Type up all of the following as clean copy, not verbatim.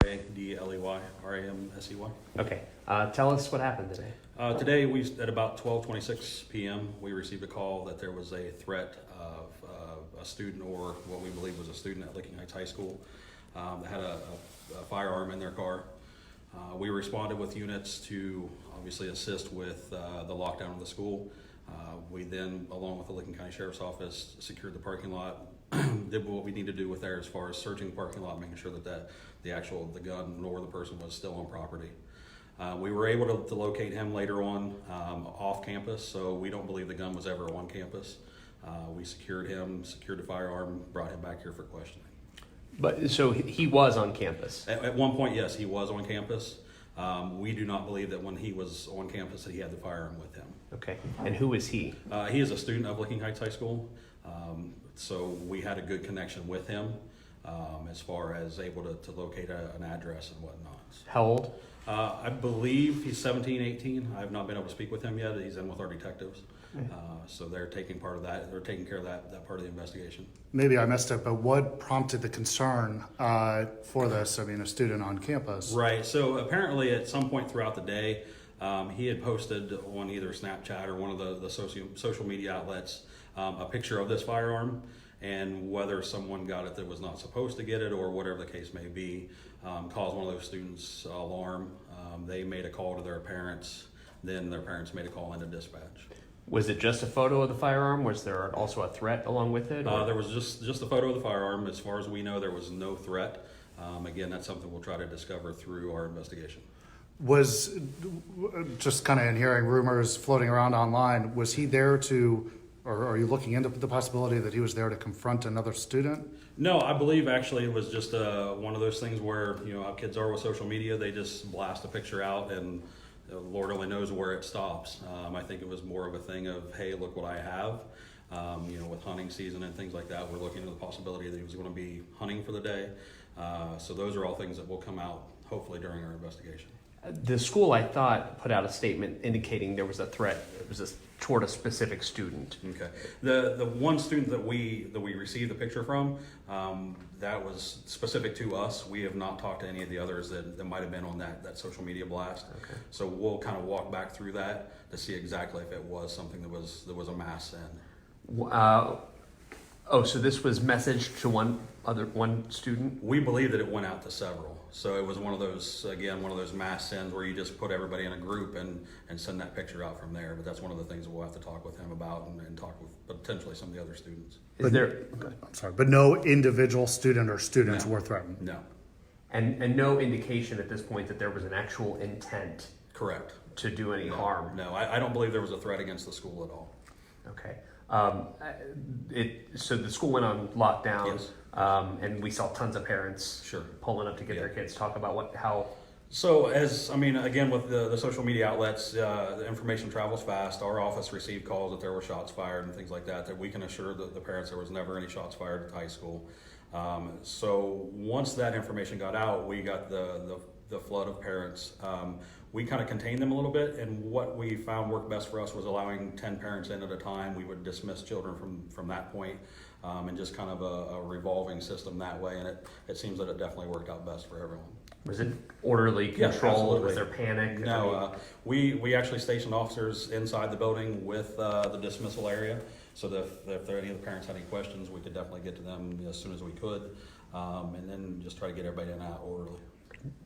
Dley, Okay. Tell us what happened today. Today, at about 12:26 p.m., we received a call that there was a threat of a student, or what we believe was a student at Licking Heights High School, that had a firearm in their car. We responded with units to obviously assist with the lockdown of the school. We then, along with the Licking County Sheriff's Office, secured the parking lot, did what we need to do with there as far as searching the parking lot, making sure that the gun nor the person was still on property. We were able to locate him later on off campus, so we don't believe the gun was ever on campus. We secured him, secured the firearm, brought him back here for questioning. But so he was on campus. At one point, yes, he was on campus. We do not believe that when he was on campus that he had the firearm with him. Okay. And who is he? He is a student of Licking Heights High School, so we had a good connection with him as far as able to locate an address and whatnot. How old? I believe he's 17, 18. I have not been able to speak with him yet. He's in with our detectives. So they're taking part of that. They're taking care of that part of the investigation. Maybe I missed it, but what prompted the concern for this? I mean, a student on campus. Right. So apparently at some point throughout the day, he had posted on either Snapchat or one of the social media outlets a picture of this firearm, and whether someone got it that was not supposed to get it or whatever the case may be, caused one of those students alarm. They made a call to their parents. Then their parents made a call into dispatch. Was it just a photo of the firearm? Was there also a threat along with it? There was just a photo of the firearm. As far as we know, there was no threat. Again, that's something we'll try to discover through our investigation. Was just kind of in hearing rumors floating around online, was he there to, or are you looking into the possibility that he was there to confront another student? No, I believe actually it was just one of those things where, how kids are with social media, they just blast a picture out and Lord only knows where it stops. I think it was more of a thing of, hey, look what I have. With hunting season and things like that, we're looking at the possibility that he was going to be hunting for the day. So those are all things that will come out hopefully during our investigation. The school, I thought, put out a statement indicating there was a threat. It was toward a specific student. Okay. The one student that we received the picture from, that was specific to us. We have not talked to any of the others that might have been on that social media blast. Okay. So we'll kind of walk back through that to see exactly if it was something that was a mass send. So this was messaged to one student? We believe that it went out to several. So it was one of those mass sends where you just put everybody in a group and send that picture out from there. But that's one of the things that we'll have to talk with him about and talk with potentially some of the other students. I'm sorry, but no individual student or students were threatened? No. And no indication at this point that there was an actual intent. Correct. To do any harm? No, I don't believe there was a threat against the school at all. Okay. So the school went on lockdown, Yes. And we saw tons of parents pulling up to get their kids. Talk about how. So again, with the social media outlets, the information travels fast. Our office received calls that there were shots fired and things like that we can assure the parents there was never any shots fired at the high school. So once that information got out, we got the flood of parents. We kind of contained them a little bit, and what we found worked best for us was allowing 10 parents in at a time. We would dismiss children from that point, and just kind of a revolving system that way, and it seems that it definitely worked out best for everyone. Was it orderly control? Yeah, was there panic? No, we actually stationed officers inside the building with the dismissal area, so that if any of the parents had any questions, we could definitely get to them as soon as we could, and then just try to get everybody in and out orderly.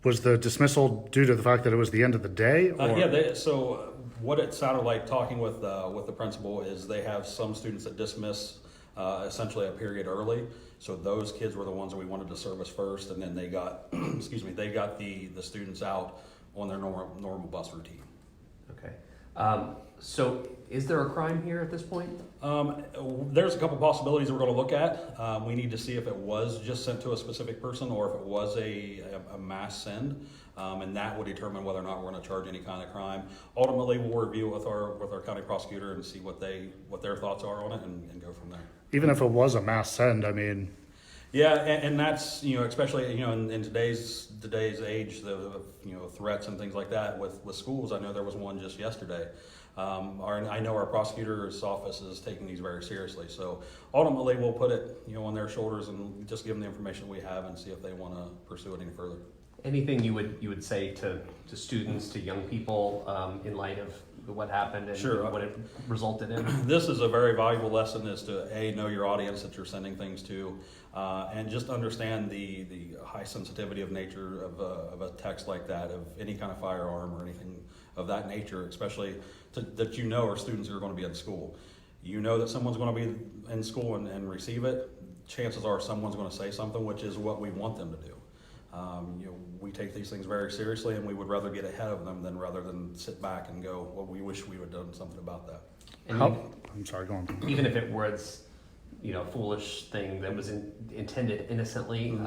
Was the dismissal due to the fact that it was the end of the day? Or? So what it sounded like talking with the principal is they have some students that dismiss essentially a period early. So those kids were the ones that we wanted to service first, and then they got they got the students out on their normal bus routine. Okay. So is there a crime here at this point? There's a couple possibilities we're going to look at. We need to see if it was just sent to a specific person or if it was a mass send, and that would determine whether or not we're going to charge any kind of crime. Ultimately, we'll review it with our county prosecutor and see what their thoughts are on it and go from there. Even if it was a mass send, I mean. Yeah, and that's especially in today's age, the threats and things like that with schools. I know there was one just yesterday. I know our prosecutor's office is taking these very seriously. So ultimately, we'll put it on their shoulders and just give them the information we have and see if they want to pursue it any further. Anything you would say to students, to young people, in light of what happened and Sure. what it resulted in? This is a very valuable lesson, is to know your audience that you're sending things to, and just understand the high sensitivity of nature of a text like that, of any kind of firearm or anything of that nature, especially that are students who are going to be in school. You know that someone's going to be in school and receive it. Chances are someone's going to say something, which is what we want them to do. We take these things very seriously, and we would rather get ahead of them rather than sit back and go, well, we wish we would have done something about that. And I'm sorry, go on. even if it was, foolish thing that was intended innocently,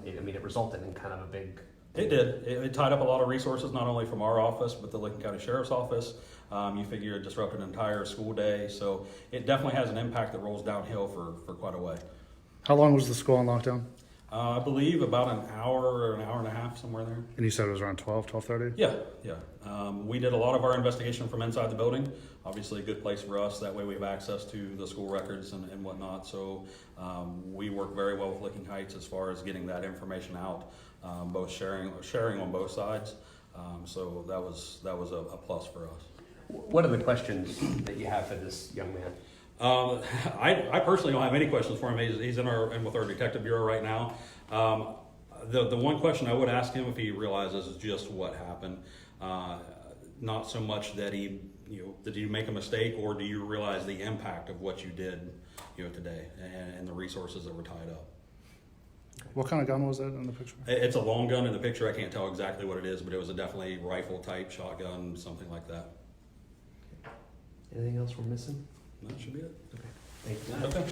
it resulted in kind of a big. It did. It tied up a lot of resources, not only from our office, but the Lincoln County Sheriff's Office. You figure it disrupted an entire school day, so it definitely has an impact that rolls downhill for quite a way. How long was the school on lockdown? I believe about an hour or an hour and a half, somewhere there. And you said it was around 12:30? Yeah. We did a lot of our investigation from inside the building. Obviously a good place for us. That way we have access to the school records and whatnot. So we work very well with Licking Heights as far as getting that information out, both sharing on both sides. So that was a plus for us. What are the questions that you have for this young man? I personally don't have any questions for him. He's in with our detective bureau right now. The one question I would ask him if he realizes is just what happened. Not so much that did you make a mistake, or do you realize the impact of what you did, today, and the resources that were tied up. What kind of gun was that in the picture? It's a long gun in the picture. I can't tell exactly what it is, but it was a definitely rifle type shotgun, something like that. Anything else we're missing? That should be it. Thank you. Okay.